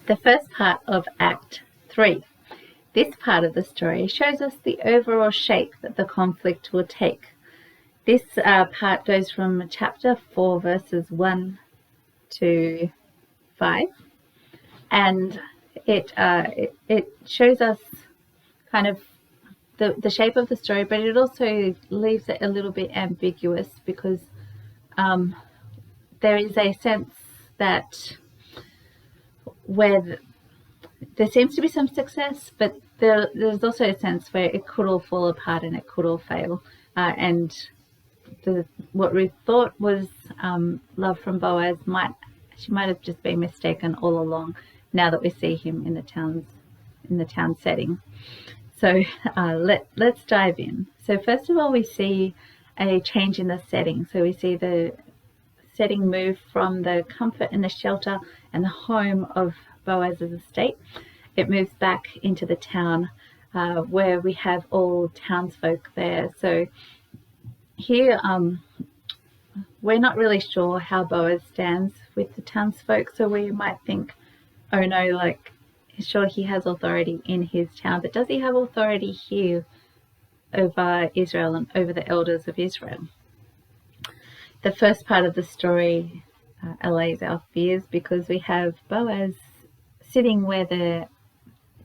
the first part of Act 3. This part of the story shows us the overall shape that the conflict will take. This part goes from chapter 4, verses 1 to 5, and it shows us kind of the shape of the story, but it also leaves it a little bit ambiguous because there is a sense that where there seems to be some success, but there's also a sense where it could all fall apart and it could all fail. And what Ruth thought was love from Boaz might have just been mistaken all along. Now that we see him in the town setting, so let's dive in. So first of all, we see a change in the setting. So we see the setting move from the comfort and the shelter and the home of Boaz's estate. It moves back into the town where we have all townsfolk there. So here we're not really sure how Boaz stands with the townsfolk, so we might think, oh no, like, sure, he has authority in his town, but does he have authority here over Israel and over the elders of Israel? The first part of the story allays our fears because we have Boaz sitting where they're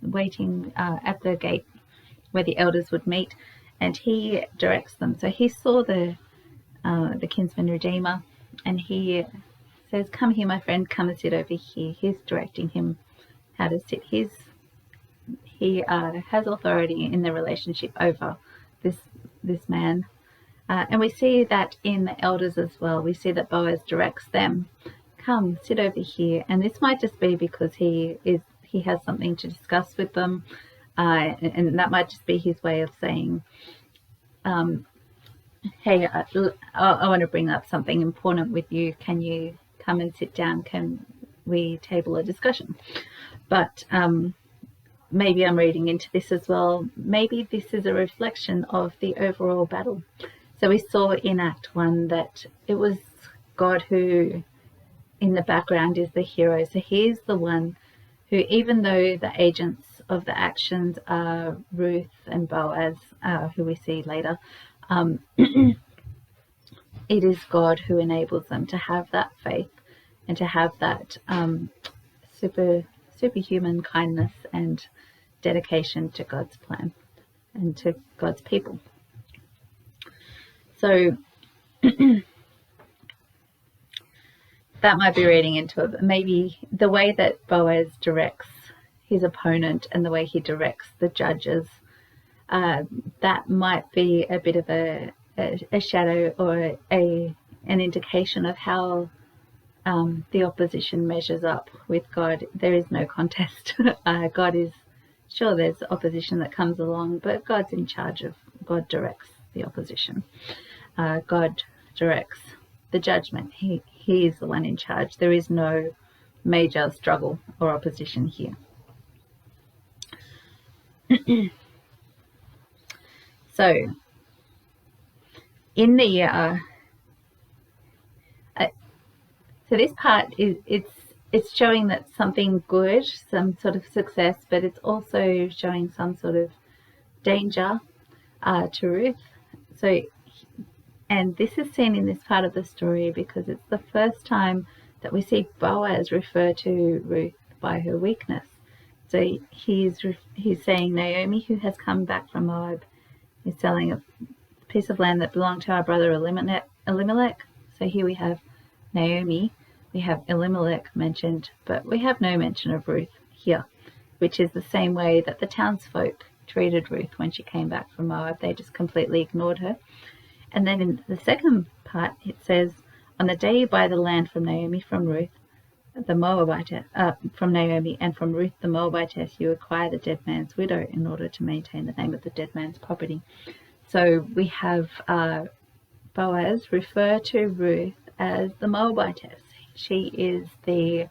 waiting at the gate where the elders would meet, and he directs them. So he saw the kinsman redeemer, and he says, "Come here, my friend, come and sit over here." He's directing him how to sit. He has authority in the relationship over this man. And we see that in the elders as well. We see that Boaz directs them, "Come, sit over here." And this might just be because he has something to discuss with them, and that might just be his way of saying, "Hey, I want to bring up something important with you. Can you come and sit down? Can we table a discussion?" But maybe I'm reading into this as well. Maybe this is a reflection of the overall battle. So we saw in Act 1 that it was God who, in the background, is the hero. So he's the one who, even though the agents of the actions are Ruth and Boaz, who we see later, it is God who enables them to have that faith and to have that superhuman kindness and dedication to God's plan and to God's people. So that might be reading into it, but maybe the way that Boaz directs his opponent and the way he directs the judges, that might be a bit of a shadow or an indication of how the opposition measures up with God. There is no contest. God is, sure, there's opposition that comes along, but God's in charge of, God directs the opposition. God directs the judgment. He is the one in charge. There is no major struggle or opposition here. So in the so this part is it's showing that something good, some sort of success, but it's also showing some sort of danger to Ruth. So, and this is seen in this part of the story because it's the first time that we see Boaz refer to Ruth by her weakness. So he's saying, Naomi, who has come back from Moab, is selling a piece of land that belonged to our brother Elimelech. So here we have Naomi, we have Elimelech mentioned, but we have no mention of Ruth here, which is the same way that the townsfolk treated Ruth when she came back from Moab. They just completely ignored her. And then in the second part, it says, on the day you buy the land from Naomi, from Ruth, the Moabitess, from Naomi and from Ruth the Moabitess, you acquire the dead man's widow in order to maintain the name of the dead man's property. So we have Boaz refer to Ruth as the Moabitess. She is the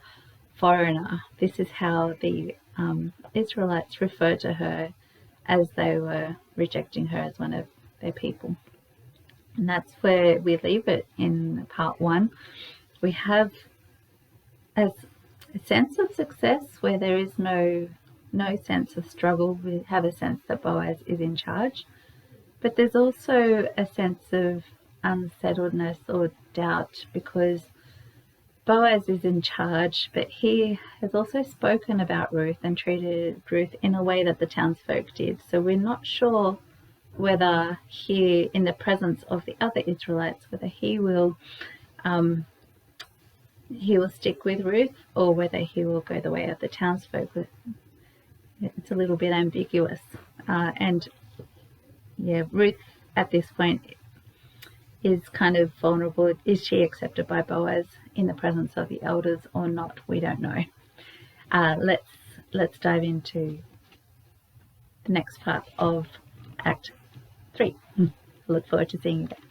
foreigner. This is how the Israelites refer to her as they were rejecting her as one of their people. And that's where we leave it in part 1. We have, as sense of success where there is no sense of struggle. We have a sense that Boaz is in charge, but there's also a sense of unsettledness or doubt because Boaz is in charge, but he has also spoken about Ruth and treated Ruth in a way that the townsfolk did. So we're not sure whether he, in the presence of the other Israelites, whether he will stick with Ruth or whether he will go the way of the townsfolk. It's a little bit ambiguous. And yeah, Ruth at this point is kind of vulnerable. Is she accepted by Boaz in the presence of the elders or not? We don't know. Let's dive into the next part of Act 3. Look forward to seeing you there.